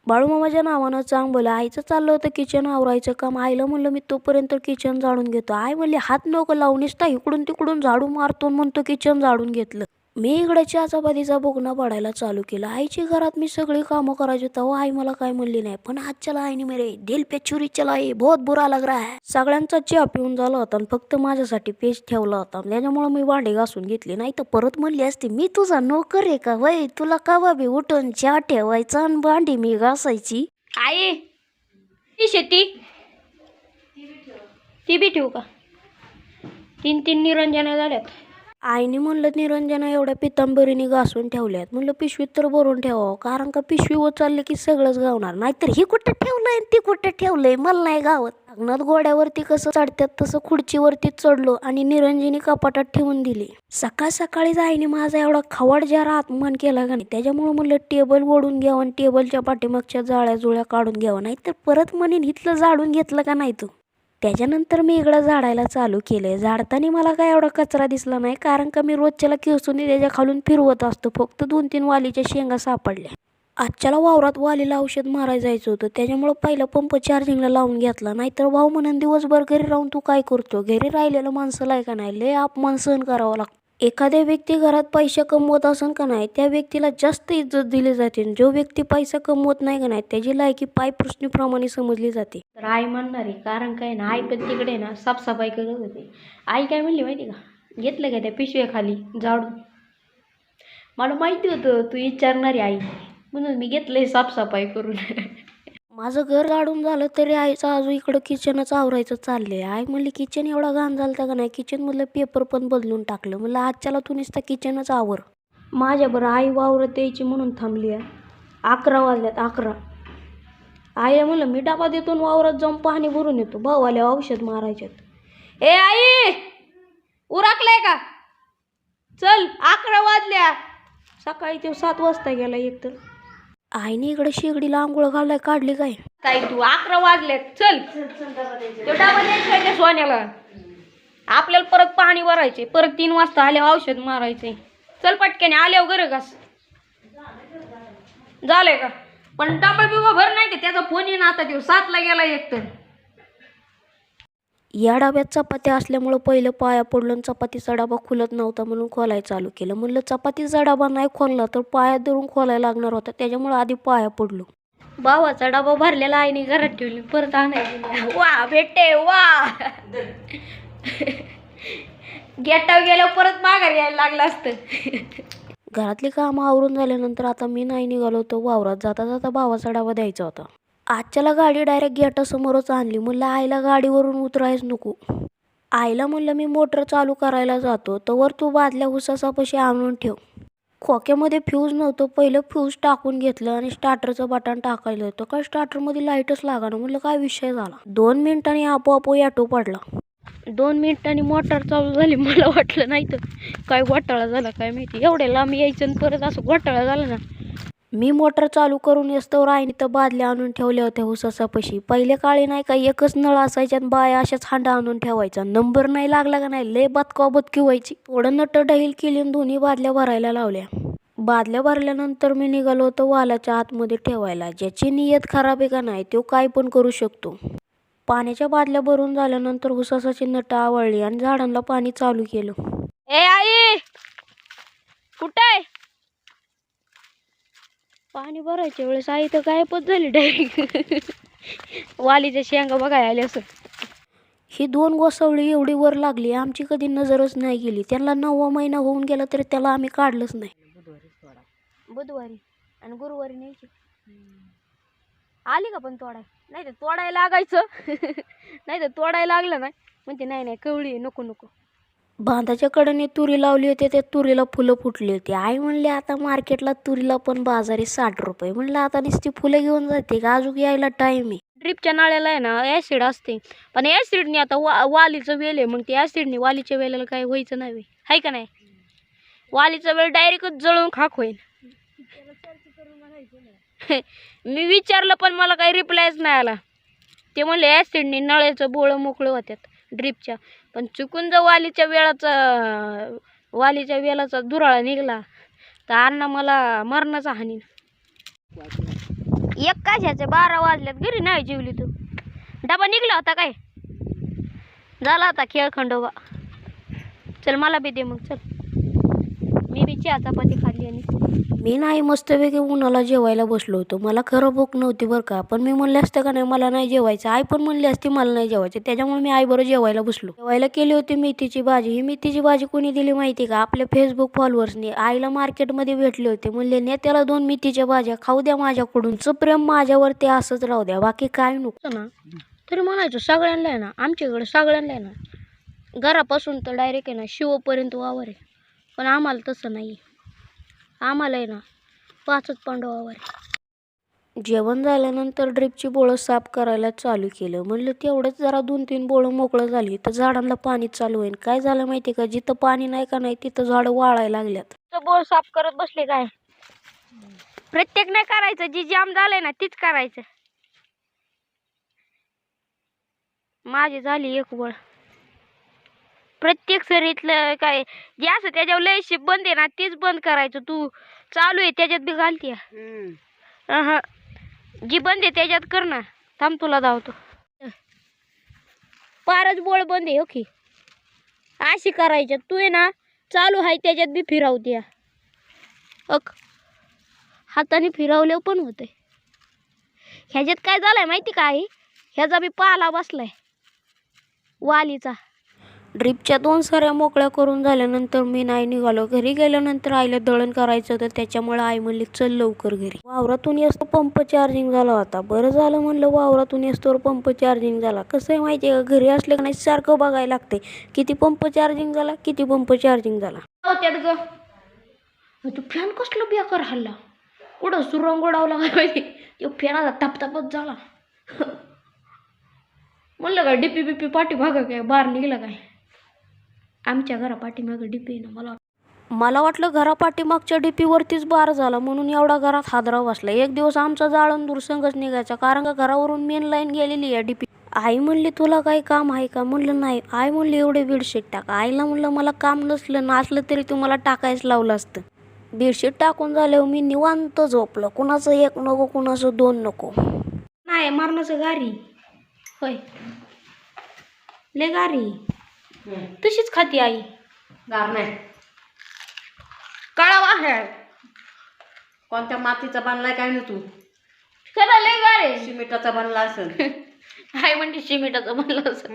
बाळूमामाच्या नावानं चांग बोला. आईचं चाललं होतं किचन आवरायचं काम. आईला म्हणलं मी तोपर्यंत किचन झाडून घेतो. आई म्हणली हात नको लावून, नुसता इकडून तिकडून झाडू मारतो म्हणतो किचन झाडून घेतलं. मी इकडे चहाचा बोगणा पडायला चालू केला. आईची घरात मी सगळी कामं करायची तेव्हा आई मला काय म्हणली नाही. पण आजच्याला आईने मेरे दिल पे छुरी चलाई, बहुत बुरा लग रहा है. सगळ्यांचा चहा पिऊन झाला होता आणि फक्त माझ्यासाठी पेज ठेवला होता. त्याच्यामुळे मी भांडी घासून घेतली. नाही तर परत म्हणली असती मी तुझा नोकर आहे का वय, तुला कवा बी उठून चहा ठेवायचा आणि भांडी मी घासायची. आई ती शेती ती बी ठेवू का? 3 निरंजना झाल्यात. आईने म्हणलं निरंजना एवढ्या पितांबरीने घासून ठेवल्यात. म्हणलं पिशवीत तर भरून ठेवावं, कारण का पिशवी उचलली की सगळंच गावणार. नाहीतर ही कुठं ठेवलंय ती कुठं ठेवलंय मला नाही गावत. लग्नात घोड्यावरती कसं चढतात तसं खुर्चीवरती चढलो आणि निरंजनी कपाटात ठेवून दिली. सकाळ सकाळीच आईने माझा एवढा खवड जरा आत्मान केला का नाही. त्याच्यामुळे म्हणलं टेबल ओढून घ्यावं आणि टेबलच्या पाठीमागच्या जाळ्या जुळ्या काढून घ्यावं, नाहीतर परत म्हणेन इथलं झाडून घेतलं का नाही तू. त्याच्यानंतर मी इकडं झाडायला चालू केले. झाडताना मला काय एवढा कचरा दिसला नाही, कारण का मी रोजच्याला किसून त्याच्या खालून फिरवत असतो. फक्त 2-3 वालीच्या शेंगा सापडल्या. आजच्याला वावरात वालीला औषध मारायला जायचं होतं, त्याच्यामुळं पहिला पंप चार्जिंगला लावून घेतला. नाहीतर भाऊ म्हणून दिवसभर घरी राहून तू काय करतो, घरी राहिलेलं माणसाला आहे का नाही लय अपमान सहन करावं लागतं. एखाद्या व्यक्ती घरात पैसे कमवत असेल का नाही त्या व्यक्तीला जास्त इज्जत दिली जाते. जो व्यक्ती पैसा कमवत नाही का नाही त्याची लायकी पायपुसणीप्रमाणे समजली जाते. तर आई म्हणणार आहे, कारण काय ना आई पण तिकडे ना साफसफाई करत होते. आई काय म्हणली माहिती का, घेतलं का त्या पिशव्याखाली झाडून. मला माहिती होतं तू विचारणारी आई, म्हणून मी घेतलंय साफसफाई करून. माझं घर काढून झालं तरी आईचं अजून इकडं किचनच आवरायचं चाललंय. आई म्हणली किचन एवढा घाण झालं का नाही, किचनमधलं पेपर पण बदलून टाकलं. म्हणलं आजच्याला तू नुसतं किचनच आवर. माझ्या बरं आई वावरत यायची म्हणून थांबली आहे. 11 वाजल्यात 11. आई म्हणलं मी डबा देतो वावरात जाऊन पाणी भरून येतो, भाऊवाले औषध मारायच्यात. ए आई उरकलंय का, चल 11 वाजल्या. सकाळी ते 7 वाजता गेला एकतर. आईने इकडे शेगडीला आंघोळ घालाय काढली काय ताई तू 11 वाजले, चल डबा द्यायचा त्या सोन्याला. आपल्याला परत पाणी भरायचे, परत 3 वाजता आले औषध मारायचे. चल पटक्याने आल्यावर घर घास. झालंय का? पण डबा बिबा भर नाही ते, त्याचा फोन येईन आता. तो 7ला गेला एकतर. या डब्यात चपात्या असल्यामुळं पहिलं पाया पडलं आणि चपातीचा डबा खुलत नव्हता म्हणून खोलायला चालू केलं. म्हणलं चपातीचा डबा नाही खोलला तर पाया धरून खोलायला लागणार होता, त्याच्यामुळं आधी पाया पडलो. भावाचा डबा भरलेला आईने घरात ठेवली, परत आणायची. वा भेटे वा. गेटावर गेल्यावर परत माघारी यायला लागलं असतं. घरातली कामं आवरून झाल्यानंतर आता मी नाही निघालो होतो वावरात. जाता जाता भावाचा डबा द्यायचा होता. आजच्याला गाडी डायरेक्ट गेटासमोरच आणली. म्हणलं आईला गाडीवरून उतरायच नको. आईला म्हणलं मी मोटर चालू करायला जातो तोवर तू बादल्या उसासापाशी आणून ठेव. खोक्यामध्ये फ्यूज नव्हतं, पहिलं फ्यूज टाकून घेतलं आणि स्टार्टरचं बटन टाकायला होतं. काय स्टार्टरमध्ये लाईटच लागणार. म्हणलं काय विषय झाला. 2 मिनिटांनी आपोआप ॲटो पडला. 2 मिनिटांनी मोटर चालू झाली. मला वाटलं नाही तर काय घोटाळा झाला काय माहिती, एवढ्या लांब यायचं आणि परत असं घोटाळा झाला ना. मी मोटर चालू करून येस्तोवर आईने तर बादल्या आणून ठेवल्या होत्या उसासापाशी. पहिले काळी नाही का एकच नळ असायच्या आणि बाया अशाच हांडा आणून ठेवायचा. नंबर नाही लागला का नाही लय बदकी व्हायची. थोडं नट डहील केली आणि दोन्ही बादल्या भरायला लावल्या. बादल्या भरल्यानंतर मी निघालो होतो वालाच्या आतमध्ये ठेवायला. ज्याची नियत खराब आहे का नाही तो काय पण करू शकतो. पाण्याच्या बादल्या भरून झाल्यानंतर उसासाची नट आवळली आणि झाडांना पाणी चालू केलं. ए आई कुठं आहे? पाणी भरायच्या वेळेस आई तर गायबच झाली डायरेक्ट. वालीच्या शेंगा बघायला आले असं. ही 2 गोसावळी एवढी वर लागली आमची कधी नजरच नाही गेली. त्यांना 9वा महिना होऊन गेला तरी त्याला आम्ही काढलंच नाही. बुधवारी आणि गुरुवारी न्यायची. आली का पण तोडाय? नाही तर तोडायला लागायचं. नाही तर तोडायला लागलं नाही म्हणते नाही कवळी नको नको. बांधाच्या कडेने तुरी लावली होती, त्या तुरीला फुलं फुटली होती. आई म्हणली आता मार्केटला तुरीला पण बाजारी 60 रुपये. म्हणलं आता नुसती फुलं घेऊन जाते का, अजून यायला टाईम आहे. ड्रिपच्या नाळ्याला आहे ना ॲसिड असते, पण ॲसिडने आता वालीचं वेल आहे, मग ते ॲसिडने वालीच्या वेळेला काय व्हायचं नाही आहे का नाही. वालीचा वेळ डायरेक्टच जळून खाक होईल. मी विचारलं पण मला काही रिप्लायच नाही आला. ते म्हणले ॲसिडने नळ्याचं बोळं मोकळं होत्यात ड्रिपच्या. पण चुकून जर वालीच्या वेलाचा दुराळा निघाला तर अण्णा मला मरणाचा हानी. एक कशाचे 12 वाजल्यात घरी नाही जेवली तू. डबा निघला होता काय? झाला होता खेळ खंडोबा. चल मला बी दे मग चल. मी बी चहा चपाती खाल्ली आणि मी नाही मस्तपैकी उन्हाला जेवायला बसलो होतो. मला खरं भूक नव्हती बरं का, पण मी म्हणले असतं का नाही मला नाही जेवायचं. आई पण म्हणली असती मला नाही जेवायचं, त्याच्यामुळे मी आईबरोबर जेवायला बसलो. जेवायला केली होती मेथीची भाजी. ही मेथीची भाजी कोणी दिली माहिती का? आपल्या फेसबुक फॉलोअर्सनी. आईला मार्केटमध्ये भेटले होते, म्हणले नेत्याला 2 मेथीच्या भाज्या खाऊ द्या माझ्याकडून. प्रेम माझ्यावरती असंच राहू द्या, बाकी काय नको ना. तरी म्हणायचं सगळ्यांना आहे ना, आमच्याकडे सगळ्यांना आहे ना, घरापासून तर डायरेक्ट आहे ना शिवपर्यंत वावर आहे. पण आम्हाला तसं नाही. आम्हाला आहे ना 5च पांडव वावर आहे. जेवण झाल्यानंतर ड्रिपची बोळं साफ करायला चालू केलं. म्हणलं तेवढंच जरा 2-3 बोळं मोकळं झाली तर झाडांना पाणी चालू होईल. काय झालं माहिती का, जिथं पाणी नाही का नाही तिथं झाडं वाळायला लागल्यात. तर बोळ साफ करत बसले काय? प्रत्येक नाही करायचं, जी जाम झालंय ना तीच करायचं. माझी झाली एक बोळ. प्रत्येक सरीतलं काय जे असं त्याच्यावर लय शिप बंद आहे ना तीच बंद करायचं. तू चालू आहे त्याच्यात बी घालते. जी बंद आहे त्याच्यात कर ना. थांब तुला धावतो. पारच बोळ बंद आहे. ओके अशी करायच्या. तू आहे ना चालू आहे त्याच्यात बी फिरवते. हाताने फिरवल्यावर पण होतंय. ह्याच्यात काय झालंय माहिती काय? ह्याचा बी पाला बसलाय वालीचा. ड्रिपच्या 2 सऱ्या मोकळ्या करून झाल्यानंतर मी नाही निघालो. घरी गेल्यानंतर आईला दळण करायचं होतं, त्याच्यामुळे आई म्हणली चल लवकर घरी. वावरातून येतो पंप चार्जिंग झाला होता. बरं झालं म्हणलं वावरातून येतो पंप चार्जिंग झाला. कसं आहे माहिती आहे का, घरी असलं का नाही सारखं बघायला लागते किती पंप चार्जिंग झाला, किती पंप चार्जिंग झाला. त्यात ग तू फॅन कसलं बेकार हल्ला. कुठं सुरंग उडावला काय माहिती. तो फॅनाचा तापतापच झाला. म्हणलं काय डीपी बिपी पाठी भागा काय बार निघला काय? आमच्या घरा पाठीमागं डीपी ना. मला वाटलं घरा पाठीमागच्या डीपीवरतीच बार झाला म्हणून एवढा घरात हादरा बसला. एक दिवस आमचा जाळण दूरसंगच निघायचा, कारण का घरावरून मेन लाईन गेलेली आहे डीपी. आई म्हणली तुला काही काम आहे का? म्हणलं नाही. आई म्हणली एवढे बेडशीट टाक. आईला म्हणलं मला काम नसलं तरी तुम्हाला टाकायच लावलं असतं. बेडशीट टाकून झाल्यावर मी निवांत झोपलं. कुणाचं 1 नको, कुणाचं 2 नको. नाही मरणाचं गारी होय. ले गारी तशीच खाती आई. गार नाही. कळावा आहे कोणत्या मातीचा बांधलाय काय ना तू? खरं लय गारे. सिमेंटाचा बांधला असेल. आई म्हणते शिमिटाचं बनलं असं.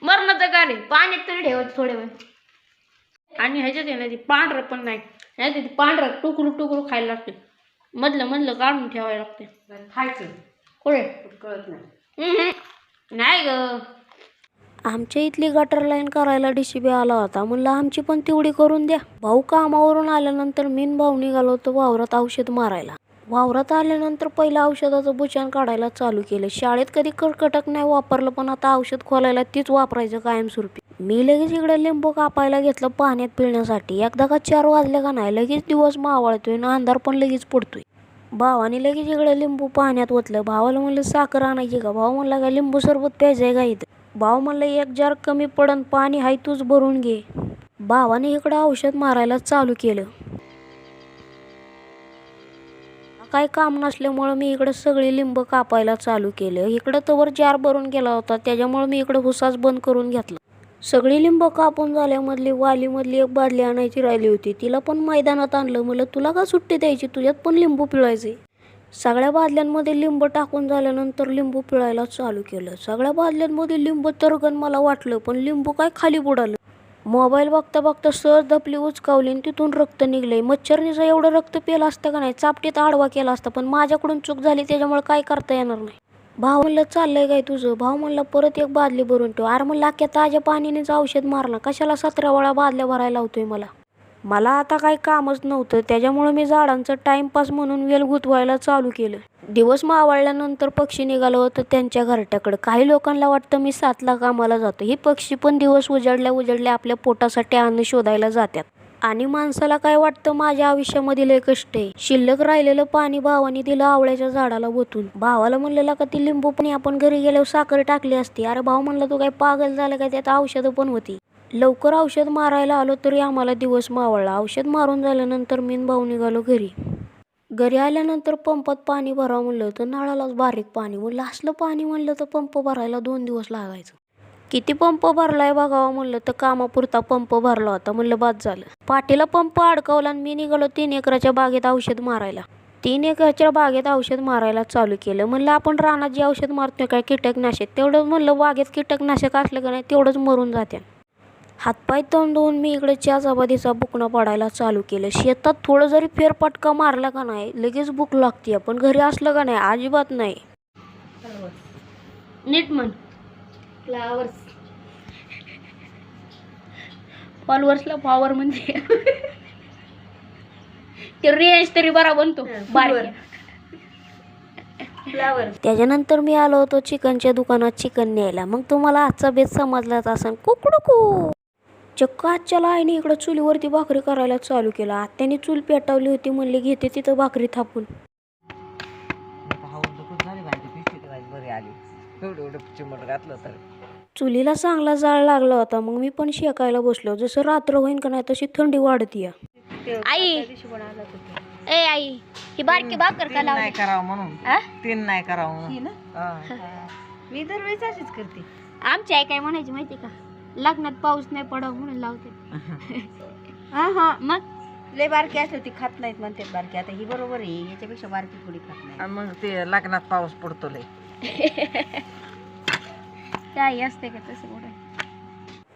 मरणाचं गारे पाण्यात तरी ठेवायचं थोडे वेळ. आणि ह्याच्यात आहे ना ती पांढरं पण नाही. नाही ती पांढरं टुकरू खायला लागते. मधलं काढून ठेवायला लागते. खायचं कुठे कळत नाही. नाही ग. आमच्या इथली गटर लाईन करायला DCB आला होता. म्हणलं आमची पण तेवढी करून द्या. भाऊ कामावरून आल्यानंतर मीन भाऊ निघालो होतो वावरात औषध मारायला. वावरात आल्यानंतर पहिलं औषधाचं बुचान काढायला चालू केलं. शाळेत कधी कर्कटक नाही वापरलं, पण आता औषध खोलायला तीच वापरायचं कायमस्वरूपी. मी लगेच इकडे लिंबू कापायला घेतलं पाण्यात पिळण्यासाठी. एकदा का 4 वाजले का नाही लगेच दिवस मावळतोय ना अंधार पण लगेच पडतोय. भावाने लगेच इकडे लिंबू पाण्यात ओतलं. भावाला म्हणलं साखर आणायची का? भाऊ म्हणला का लिंबू सरबत प्यायचंय का इथं? भाऊ म्हणलं 1 जार कमी पडन, पाणी हाय तूच भरून घे. भावाने इकडं औषध मारायला चालू केलं. काय काम नसल्यामुळं मी इकडं सगळी लिंब कापायला चालू केलं. इकडं तवर जार भरून गेला होता, त्याच्यामुळे मी इकडं हुसाच बंद करून घेतला. सगळी लिंब कापून झाल्यामधली वालीमधली 1 बादली आणायची राहिली होती. तिला पण मैदानात आणलं. म्हणलं तुला का सुट्टी द्यायची, तुझ्यात पण लिंबू पिळायचे. सगळ्या बादल्यांमध्ये लिंब टाकून झाल्यानंतर लिंबू पिळायला चालू केलं. सगळ्या बादल्यांमध्ये लिंब तरगण मला वाटलं, पण लिंबू काय खाली बुडालं. मोबाईल बघता बघता सहज दपली उचकावली आणि तिथून रक्त निघलंय. मच्छरनीचं एवढं रक्त पेलं असतं का नाही, चापटीत आडवा केला असता, पण माझ्याकडून चूक झाली त्याच्यामुळे काय करता येणार नाही. भाऊ म्हणलं चाललंय काय तुझं? भाऊ म्हणला परत 1 बादली भरून ठेव. अरे म्हणलं अख्ख्या ताज्या पाण्यानेच औषध मारला, कशाला 17 वेळा बादल्या भरायला लावतोय मला आता काही कामच नव्हतं, त्याच्यामुळे मी झाडांचं टाइमपास म्हणून वेल गुतवायला चालू केलं. दिवस मावळल्यानंतर पक्षी निघालं होतं त्यांच्या घरट्याकडं. काही लोकांना वाटतं मी 7ला कामाला जातो. हे पक्षी पण दिवस उजाडल्या आपल्या पोटासाठी अन्न शोधायला जातात. आणि माणसाला काय वाटतं माझ्या आयुष्यामध्ये लय कष्ट आहे. शिल्लक राहिलेलं पाणी भावाने दिलं आवळ्याच्या झाडाला ओतून. भावाला म्हणलेला का ती लिंबू पण आपण घरी गेल्यावर साखर टाकली असती. अरे भाऊ म्हणला तू काय पागल झालं काय, त्यात औषधं पण होती. लवकर औषध मारायला आलो तरी आम्हाला दिवस मावळला. औषध मारून झाल्यानंतर मी भाऊ निघालो घरी. घरी आल्यानंतर पंपात पाणी भरावं म्हणलं तर नळालाच बारीक पाणी म्हणलं. असलं पाणी म्हणलं तर पंप भरायला 2 दिवस लागायचं. किती पंप भरलाय बघावं म्हणलं तर कामापुरता पंप भरला होता म्हणलं बाद झालं. पाठीला पंप अडकवला आणि मी निघालो 3 एकराच्या बागेत औषध मारायला. 3 एकराच्या बागेत औषध मारायला चालू केलं. म्हणलं आपण रानात जे औषध मारतोय काय कीटकनाशक, तेवढंच म्हणलं बागेत कीटकनाशक असलं का नाही तेवढंच मरून जाते. हातपाय तोंड धुवून मी इकडे चहा चपातीचा बुकणं पडायला चालू केलं. शेतात थोडं जरी फेरफटका मारला का नाही लगेच भूक लागते, पण घरी असलं का नाही अजिबात नाही. नीट म्हण. फ्लावर्स. फॉलोअर्सला पॉवर म्हणजे ते रेंज तरी बरा बनतो बारीक. फ्लावर्स. त्याच्यानंतर मी आलो होतो चिकनच्या दुकानात चिकन न्यायला. मग तुम्हाला आजचा बेत समजलाच असन. कुकडुकू चक्क आजच्याला आईने इकडं चुलीवरती भाकरी करायला चालू केलं. आत्याने चूल पेटवली होती म्हणले घेते तिथं भाकरी थापून. चुलीला चांगला जाळ लागला होता. मग मी पण शेकायला बसलो. जसं रात्र होईन का नाही तशी थंडी वाढती. आई ए आई ही बारकी भाकर का लावली? करावं म्हणून आ? 3 नाही करावं म्हणून. ही ना? मी दरवेळेस अशीच करते. आमची आई काय म्हणायची माहिती का, लग्नात पाऊस नाही पडाव म्हणून लावते. हा हा मग लय बारकी असली ती खात नाहीत म्हणते बारकी. आता ही बरोबर आहे, याच्यापेक्षा बारकी थोडी खात नाही. आणि मग ते लग्नात पाऊस पडतो लय. काय असते का तसं कुठे.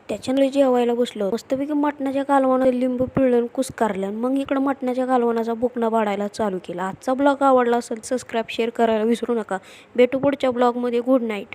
त्याच्यामुळे जेवायला बसलो. मस्तपैकी मटणाच्या कालवणात लिंबू पिळलं कुस्कारलं. मग इकडं मटणाच्या कालवणाचा बुकना पाडायला चालू केला. आजचा ब्लॉग आवडला असेल सबस्क्राईब शेअर करायला विसरू नका. भेटू पुढच्या ब्लॉगमध्ये. Good night.